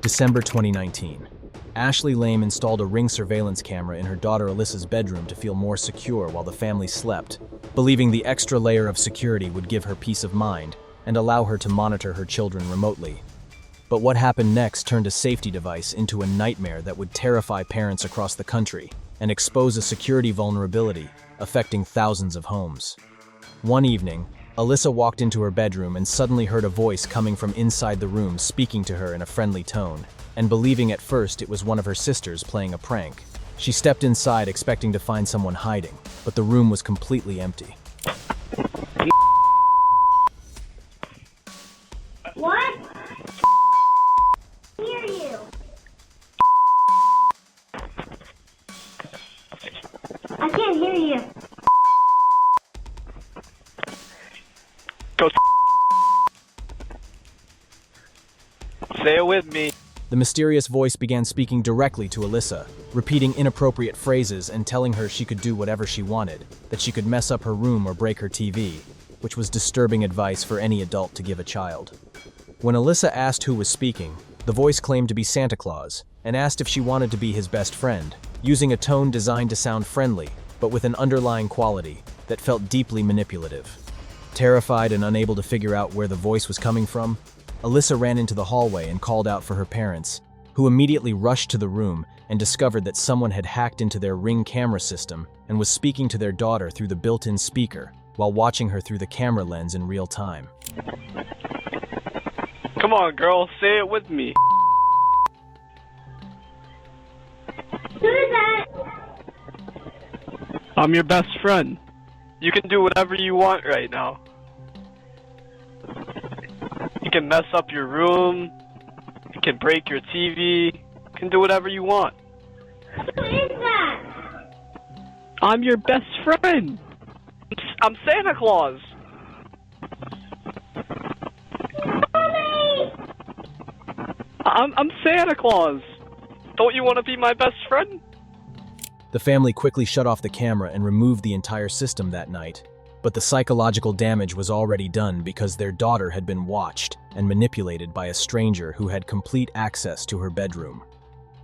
December 2019. Ashley Lame installed a Ring surveillance camera in her daughter Alyssa's bedroom to feel more secure while the family slept, believing the extra layer of security would give her peace of mind and allow her to monitor her children remotely. But what happened next turned a safety device into a nightmare that would terrify parents across the country and expose a security vulnerability affecting thousands of homes. One evening, Alyssa walked into her bedroom and suddenly heard a voice coming from inside the room speaking to her in a friendly tone, and believing at first it was one of her sisters playing a prank. She stepped inside expecting to find someone hiding, but the room was completely empty. What? Hear you. I can't hear you. Go. Say it with me. The mysterious voice began speaking directly to Alyssa, repeating inappropriate phrases and telling her she could do whatever she wanted, that she could mess up her room or break her TV, which was disturbing advice for any adult to give a child. When Alyssa asked who was speaking, the voice claimed to be Santa Claus and asked if she wanted to be his best friend, using a tone designed to sound friendly, but with an underlying quality that felt deeply manipulative. Terrified and unable to figure out where the voice was coming from, Alyssa ran into the hallway and called out for her parents, who immediately rushed to the room and discovered that someone had hacked into their Ring camera system and was speaking to their daughter through the built-in speaker while watching her through the camera lens in real time. Come on, girl, say it with me. Who is that? I'm your best friend. You can do whatever you want right now. You can mess up your room. You can break your TV. You can do whatever you want. Who is that? I'm your best friend. I'm Santa Claus. Mommy! I'm Santa Claus. Don't you want to be my best friend? The family quickly shut off the camera and removed the entire system that night, but the psychological damage was already done because their daughter had been watched and manipulated by a stranger who had complete access to her bedroom.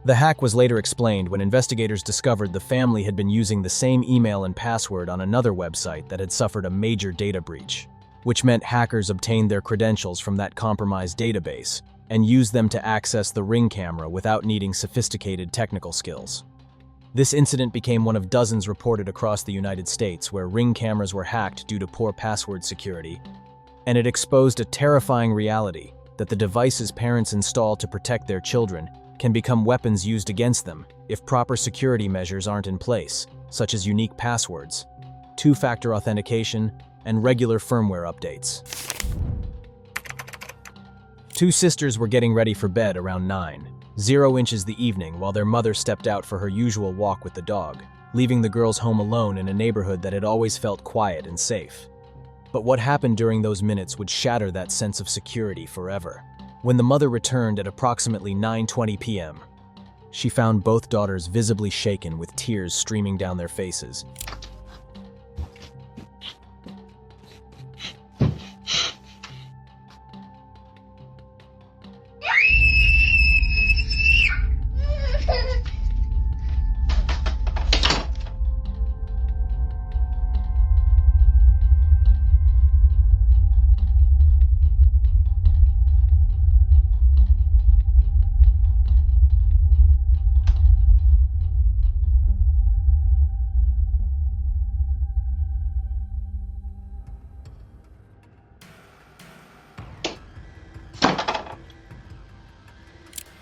The hack was later explained when investigators discovered the family had been using the same email and password on another website that had suffered a major data breach, which meant hackers obtained their credentials from that compromised database and used them to access the Ring camera without needing sophisticated technical skills. This incident became one of dozens reported across the United States where Ring cameras were hacked due to poor password security, and it exposed a terrifying reality that the devices parents install to protect their children can become weapons used against them if proper security measures aren't in place, such as unique passwords, two-factor authentication, and regular firmware updates. Two sisters were getting ready for bed around 9:00 the evening while their mother stepped out for her usual walk with the dog, leaving the girls home alone in a neighborhood that had always felt quiet and safe. But what happened during those minutes would shatter that sense of security forever. When the mother returned at approximately 9:20 p.m., she found both daughters visibly shaken with tears streaming down their faces.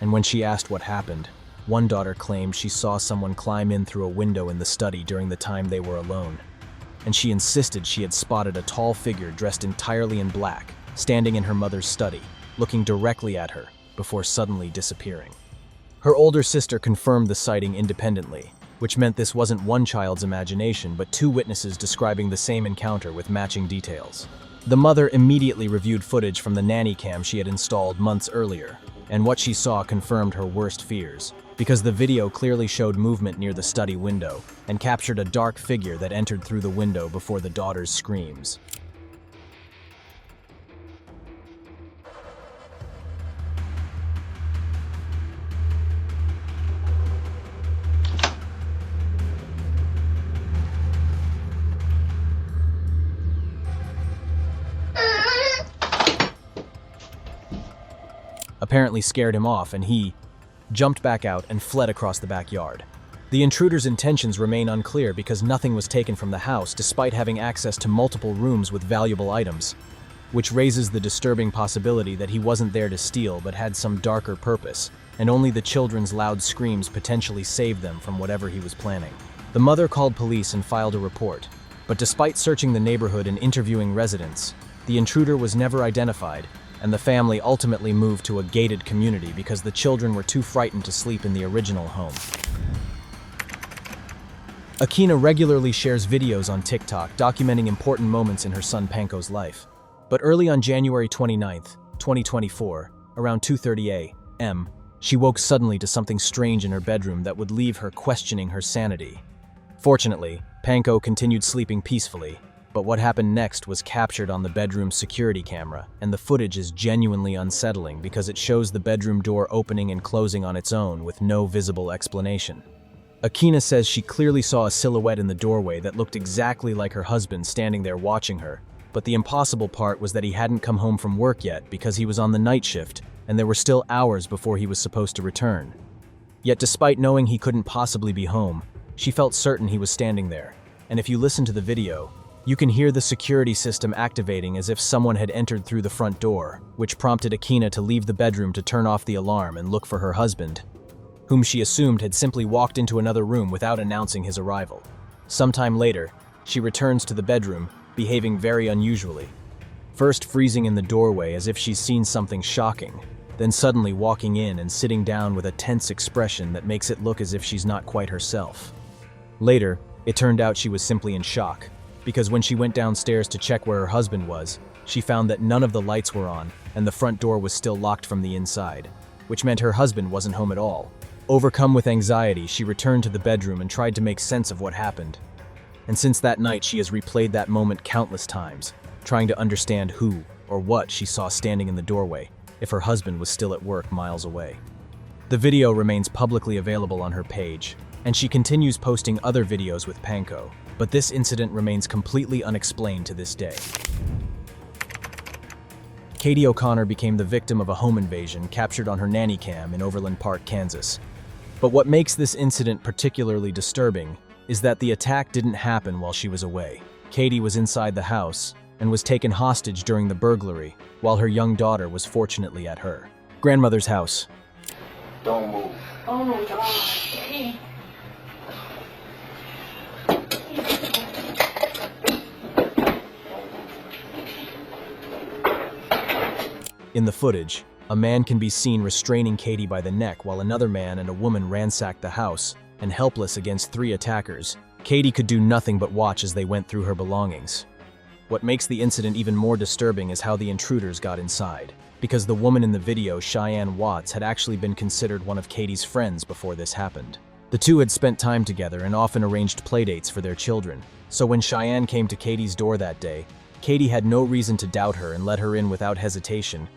And when she asked what happened, one daughter claimed she saw someone climb in through a window in the study during the time they were alone. And she insisted she had spotted a tall figure dressed entirely in black, standing in her mother's study, looking directly at her, before suddenly disappearing. Her older sister confirmed the sighting independently, which meant this wasn't one child's imagination, but two witnesses describing the same encounter with matching details. The mother immediately reviewed footage from the Nanny cam she had installed months earlier, and what she saw confirmed her worst fears, because the video clearly showed movement near the study window and captured a dark figure that entered through the window before the daughter's screams. apparently scared him off, and he jumped back out and fled across the backyard. The intruder's intentions remain unclear because nothing was taken from the house despite having access to multiple rooms with valuable items, which raises the disturbing possibility that he wasn't there to steal but had some darker purpose, and only the children's loud screams potentially saved them from whatever he was planning. The mother called police and filed a report, but despite searching the neighborhood and interviewing residents, the intruder was never identified, and the family ultimately moved to a gated community because the children were too frightened to sleep in the original home. Akina regularly shares videos on TikTok documenting important moments in her son Panko's life. But early on January 29, 2024, around 2:30 a.m., she woke suddenly to something strange in her bedroom that would leave her questioning her sanity. Fortunately, Panko continued sleeping peacefully, but what happened next was captured on the bedroom's security camera, and the footage is genuinely unsettling because it shows the bedroom door opening and closing on its own with no visible explanation. Akina says she clearly saw a silhouette in the doorway that looked exactly like her husband standing there watching her, but the impossible part was that he hadn't come home from work yet because he was on the night shift, and there were still hours before he was supposed to return. Yet despite knowing he couldn't possibly be home, she felt certain he was standing there, and if you listen to the video, you can hear the security system activating as if someone had entered through the front door, which prompted Akina to leave the bedroom to turn off the alarm and look for her husband, whom she assumed had simply walked into another room without announcing his arrival. Sometime later, she returns to the bedroom, behaving very unusually. First freezing in the doorway as if she's seen something shocking, then suddenly walking in and sitting down with a tense expression that makes it look as if she's not quite herself. Later, it turned out she was simply in shock, because when she went downstairs to check where her husband was, she found that none of the lights were on and the front door was still locked from the inside, which meant her husband wasn't home at all. Overcome with anxiety, she returned to the bedroom and tried to make sense of what happened. And since that night, she has replayed that moment countless times, trying to understand who or what she saw standing in the doorway, if her husband was still at work miles away. The video remains publicly available on her page, and she continues posting other videos with Panko, but this incident remains completely unexplained to this day. Katie O'Connor became the victim of a home invasion captured on her Nanny cam in Overland Park, Kansas. But what makes this incident particularly disturbing is that the attack didn't happen while she was away. Katie was inside the house and was taken hostage during the burglary, while her young daughter was fortunately at her grandmother's house. Don't move. Oh my gosh. In the footage, a man can be seen restraining Katie by the neck while another man and a woman ransacked the house, and helpless against 3 attackers, Katie could do nothing but watch as they went through her belongings. What makes the incident even more disturbing is how the intruders got inside, because the woman in the video, Cheyenne Watts, had actually been considered one of Katie's friends before this happened. The two had spent time together and often arranged playdates for their children, so when Cheyenne came to Katie's door that day, Katie had no reason to doubt her and let her in without hesitation.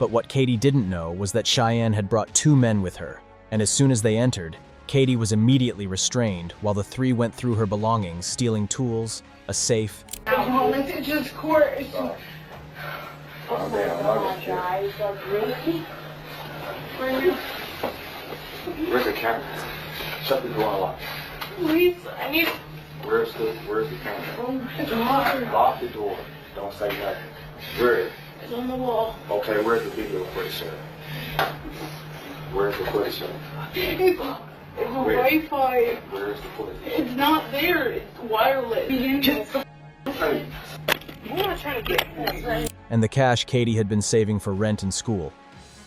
But what Katie didn't know was that Cheyenne had brought 2 men with her, and as soon as they entered, Katie was immediately restrained while the 3 went through her belongings, stealing tools, a safe. Oh, it's just court. Oh my god, guys, like really? Where's the camera? Shut the door and lock. Please, I need. Where's the camera? Oh my god. Lock the door. Don't say nothing. Where is it? It's on the wall. Okay, where's the video footage at? Where's the footage at? It's on Wi-Fi. Where's the footage? It's not there. It's wireless. Hey. I'm not trying to get. And the cash Katie had been saving for rent and school.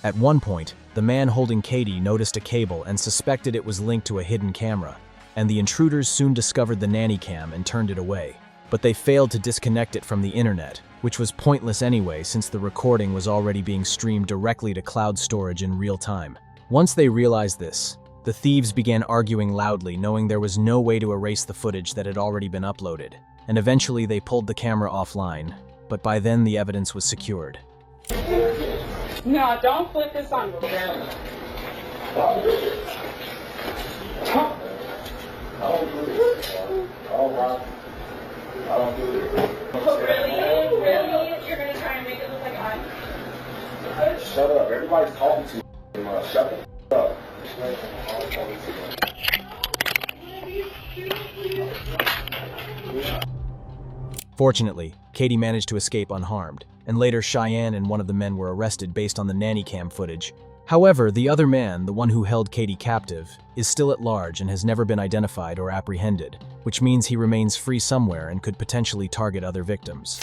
At one point, the man holding Katie noticed a cable and suspected it was linked to a hidden camera, and the intruders soon discovered the Nanny cam and turned it away. But they failed to disconnect it from the internet, which was pointless anyway since the recording was already being streamed directly to cloud storage in real time. Once they realized this, the thieves began arguing loudly, knowing there was no way to erase the footage that had already been uploaded, and eventually they pulled the camera offline, but by then the evidence was secured. No, don't flip this on. Really? You're gonna try and make it look like I'm... shut up. Everybody's talking too much. Shut the f up. Fortunately, Katie managed to escape unharmed, and later Cheyenne and one of the men were arrested based on the nanny cam footage. However, the other man, the one who held Katie captive, is still at large and has never been identified or apprehended, which means he remains free somewhere and could potentially target other victims.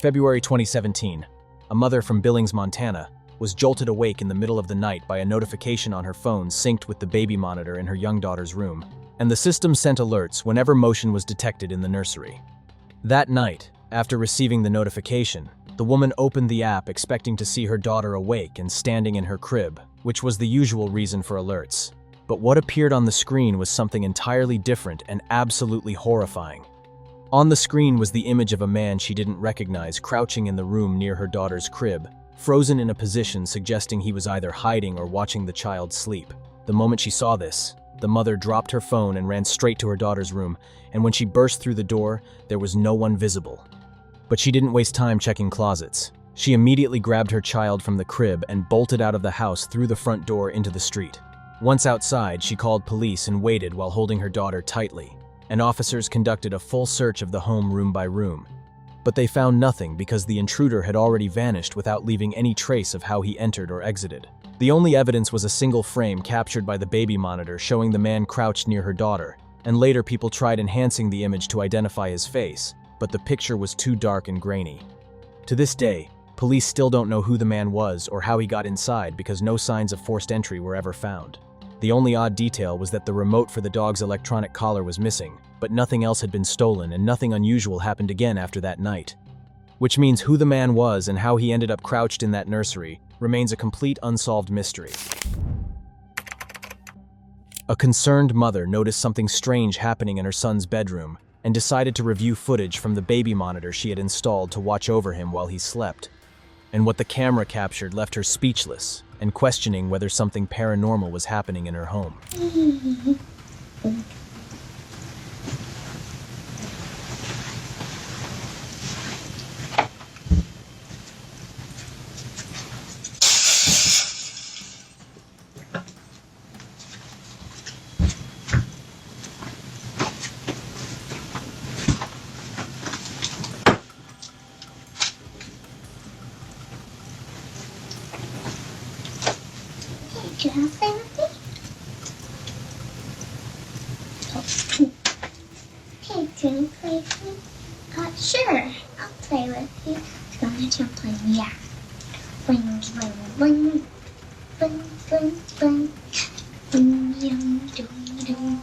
February 2017. A mother from Billings, Montana, was jolted awake in the middle of the night by a notification on her phone synced with the baby monitor in her young daughter's room, and the system sent alerts whenever motion was detected in the nursery. That night, after receiving the notification, the woman opened the app expecting to see her daughter awake and standing in her crib, which was the usual reason for alerts. But what appeared on the screen was something entirely different and absolutely horrifying. On the screen was the image of a man she didn't recognize crouching in the room near her daughter's crib, frozen in a position suggesting he was either hiding or watching the child sleep. The moment she saw this, the mother dropped her phone and ran straight to her daughter's room, and when she burst through the door, there was no one visible. But she didn't waste time checking closets. She immediately grabbed her child from the crib and bolted out of the house through the front door into the street. Once outside, she called police and waited while holding her daughter tightly, and officers conducted a full search of the home room by room. But they found nothing because the intruder had already vanished without leaving any trace of how he entered or exited. The only evidence was a single frame captured by the baby monitor showing the man crouched near her daughter, and later people tried enhancing the image to identify his face, but the picture was too dark and grainy. To this day, police still don't know who the man was or how he got inside because no signs of forced entry were ever found. The only odd detail was that the remote for the dog's electronic collar was missing, but nothing else had been stolen and nothing unusual happened again after that night. Which means who the man was and how he ended up crouched in that nursery remains a complete unsolved mystery. A concerned mother noticed something strange happening in her son's bedroom and decided to review footage from the baby monitor she had installed to watch over him while he slept. And what the camera captured left her speechless and questioning whether something paranormal was happening in her home. Can I play with you? Hey, can you play with me? Sure, I'll play with you. Come on, you play with me, yeah. Bling, bling, bling. Bling, bling, bling. Bling, ding, ding, ding.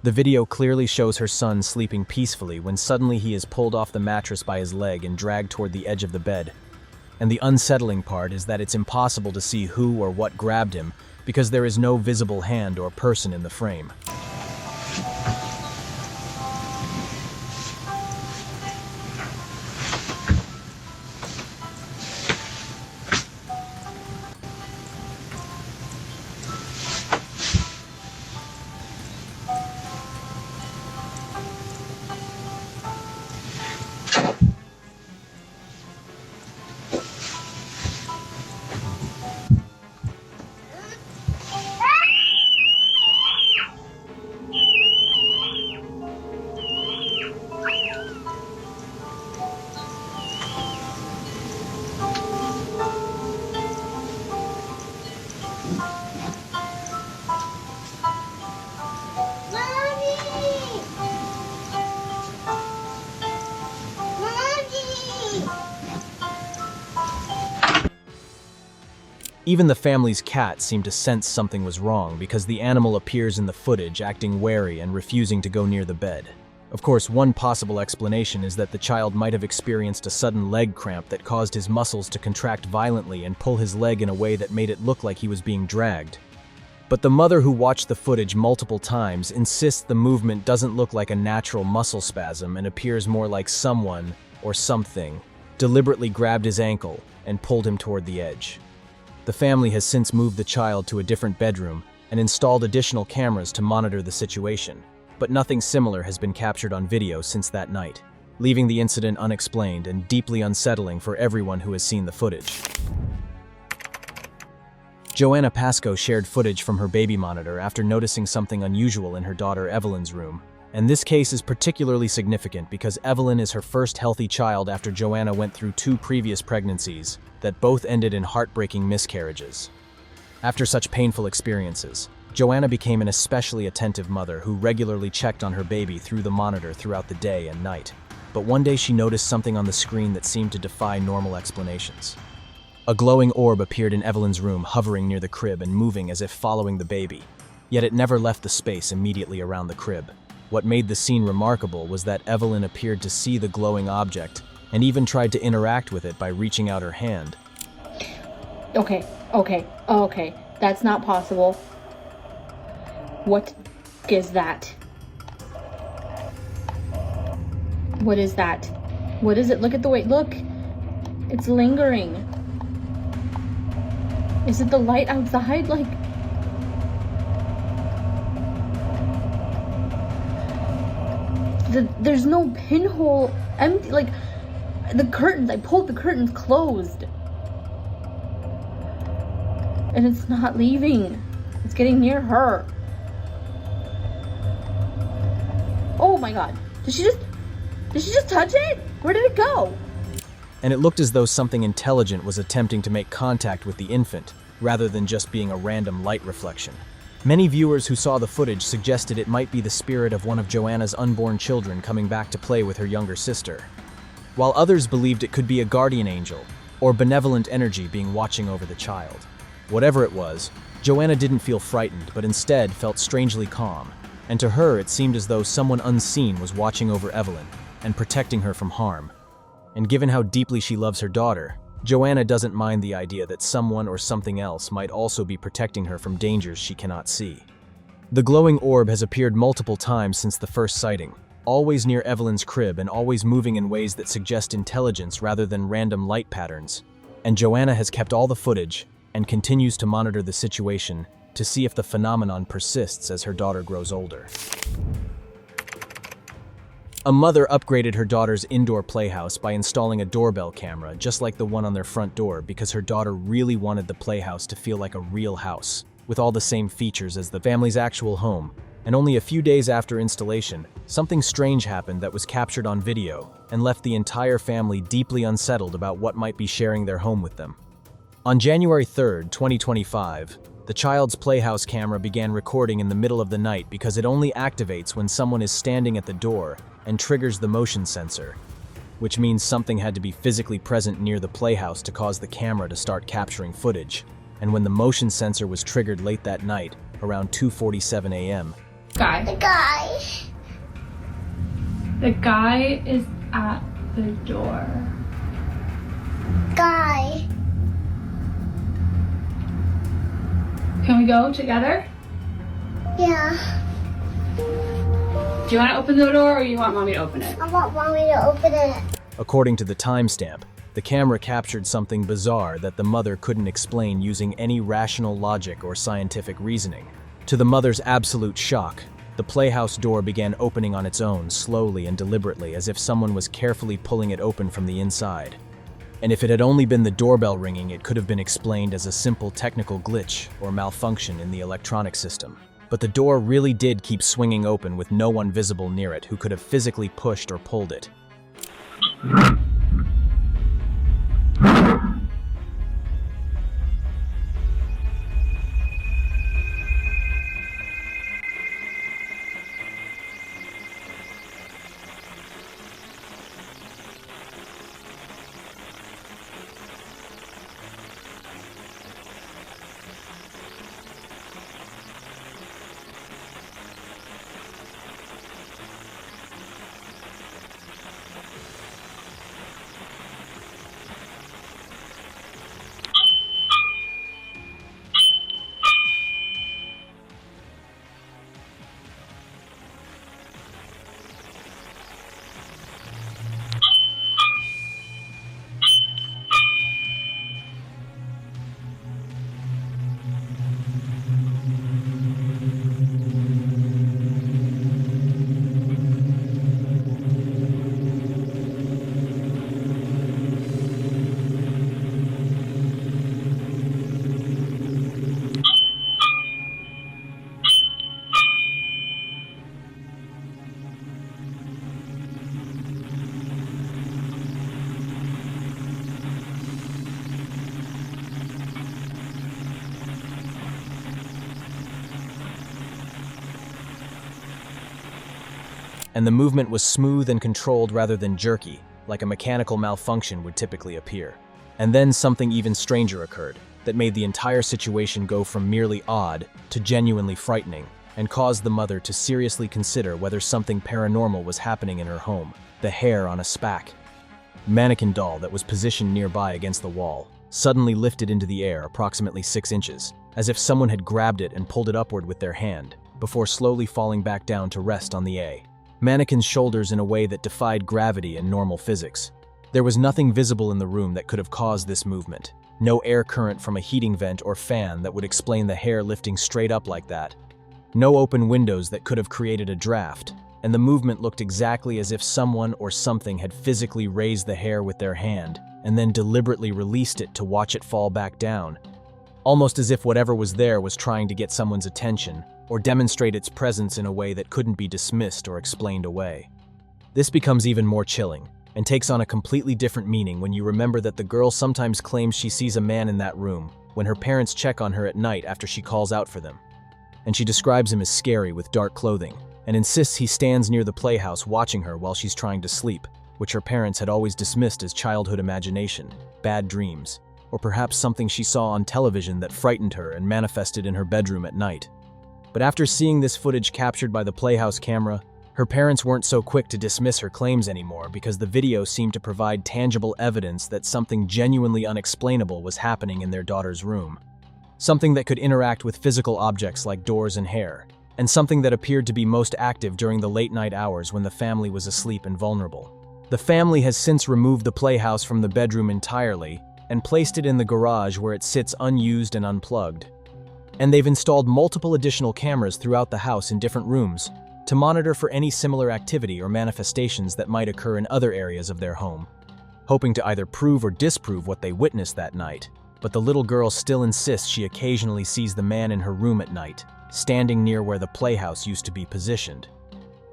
The video clearly shows her son sleeping peacefully when suddenly he is pulled off the mattress by his leg and dragged toward the edge of the bed. And the unsettling part is that it's impossible to see who or what grabbed him because there is no visible hand or person in the frame. Even the family's cat seemed to sense something was wrong because the animal appears in the footage acting wary and refusing to go near the bed. Of course, one possible explanation is that the child might have experienced a sudden leg cramp that caused his muscles to contract violently and pull his leg in a way that made it look like he was being dragged. But the mother who watched the footage multiple times insists the movement doesn't look like a natural muscle spasm and appears more like someone, or something, deliberately grabbed his ankle and pulled him toward the edge. The family has since moved the child to a different bedroom, and installed additional cameras to monitor the situation, but nothing similar has been captured on video since that night, leaving the incident unexplained and deeply unsettling for everyone who has seen the footage. Joanna Pascoe shared footage from her baby monitor after noticing something unusual in her daughter Evelyn's room, and this case is particularly significant because Evelyn is her first healthy child after Joanna went through 2 previous pregnancies that both ended in heartbreaking miscarriages. After such painful experiences, Joanna became an especially attentive mother who regularly checked on her baby through the monitor throughout the day and night. But one day she noticed something on the screen that seemed to defy normal explanations. A glowing orb appeared in Evelyn's room, hovering near the crib and moving as if following the baby. Yet it never left the space immediately around the crib. What made the scene remarkable was that Evelyn appeared to see the glowing object and even tried to interact with it by reaching out her hand. Okay. That's not possible. What is that? What is that? What is it? Look at the way, look. It's lingering. Is it the light outside? Like, there's no pinhole, empty, like, the curtains, I pulled the curtains closed. And it's not leaving. It's getting near her. Oh my god. Did she just touch it? Where did it go? And it looked as though something intelligent was attempting to make contact with the infant, rather than just being a random light reflection. Many viewers who saw the footage suggested it might be the spirit of one of Joanna's unborn children coming back to play with her younger sister, while others believed it could be a guardian angel or benevolent energy being watching over the child. Whatever it was, Joanna didn't feel frightened, but instead felt strangely calm, and to her it seemed as though someone unseen was watching over Evelyn and protecting her from harm. And given how deeply she loves her daughter, Joanna doesn't mind the idea that someone or something else might also be protecting her from dangers she cannot see. The glowing orb has appeared multiple times since the first sighting, always near Evelyn's crib and always moving in ways that suggest intelligence rather than random light patterns. And Joanna has kept all the footage and continues to monitor the situation to see if the phenomenon persists as her daughter grows older. A mother upgraded her daughter's indoor playhouse by installing a doorbell camera, just like the one on their front door, because her daughter really wanted the playhouse to feel like a real house, with all the same features as the family's actual home. And only a few days after installation, something strange happened that was captured on video and left the entire family deeply unsettled about what might be sharing their home with them. On January 3rd, 2025, the child's playhouse camera began recording in the middle of the night because it only activates when someone is standing at the door and triggers the motion sensor, which means something had to be physically present near the playhouse to cause the camera to start capturing footage. And when the motion sensor was triggered late that night, around 2:47 a.m. The guy. The guy is at the door. Guy. Can we go together? Yeah. Do you want to open the door or you want mommy to open it? I want mommy to open it. According to the timestamp, the camera captured something bizarre that the mother couldn't explain using any rational logic or scientific reasoning. To the mother's absolute shock, the playhouse door began opening on its own, slowly and deliberately, as if someone was carefully pulling it open from the inside. And if it had only been the doorbell ringing, it could have been explained as a simple technical glitch or malfunction in the electronic system. But the door really did keep swinging open with no one visible near it who could have physically pushed or pulled it. and the movement was smooth and controlled rather than jerky, like a mechanical malfunction would typically appear. And then something even stranger occurred that made the entire situation go from merely odd to genuinely frightening, and caused the mother to seriously consider whether something paranormal was happening in her home. The hair on a SPAC mannequin doll that was positioned nearby against the wall suddenly lifted into the air approximately 6 inches, as if someone had grabbed it and pulled it upward with their hand, before slowly falling back down to rest on the mannequin's shoulders in a way that defied gravity and normal physics. There was nothing visible in the room that could have caused this movement. No air current from a heating vent or fan that would explain the hair lifting straight up like that. No open windows that could have created a draft, and the movement looked exactly as if someone or something had physically raised the hair with their hand and then deliberately released it to watch it fall back down, almost as if whatever was there was trying to get someone's attention or demonstrate its presence in a way that couldn't be dismissed or explained away. This becomes even more chilling and takes on a completely different meaning when you remember that the girl sometimes claims she sees a man in that room when her parents check on her at night after she calls out for them. And she describes him as scary with dark clothing and insists he stands near the playhouse watching her while she's trying to sleep, which her parents had always dismissed as childhood imagination, bad dreams, or perhaps something she saw on television that frightened her and manifested in her bedroom at night. But after seeing this footage captured by the playhouse camera, her parents weren't so quick to dismiss her claims anymore because the video seemed to provide tangible evidence that something genuinely unexplainable was happening in their daughter's room. Something that could interact with physical objects like doors and hair, and something that appeared to be most active during the late-night hours when the family was asleep and vulnerable. The family has since removed the playhouse from the bedroom entirely and placed it in the garage where it sits unused and unplugged. And they've installed multiple additional cameras throughout the house in different rooms to monitor for any similar activity or manifestations that might occur in other areas of their home, hoping to either prove or disprove what they witnessed that night. But the little girl still insists she occasionally sees the man in her room at night, standing near where the playhouse used to be positioned.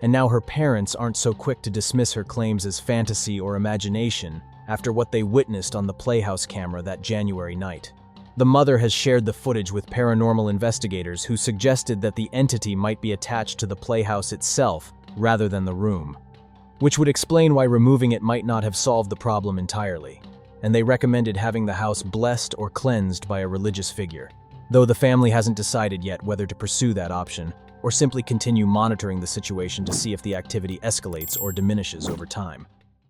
And now her parents aren't so quick to dismiss her claims as fantasy or imagination after what they witnessed on the playhouse camera that January night. The mother has shared the footage with paranormal investigators who suggested that the entity might be attached to the playhouse itself rather than the room, which would explain why removing it might not have solved the problem entirely. And they recommended having the house blessed or cleansed by a religious figure, though the family hasn't decided yet whether to pursue that option or simply continue monitoring the situation to see if the activity escalates or diminishes over time.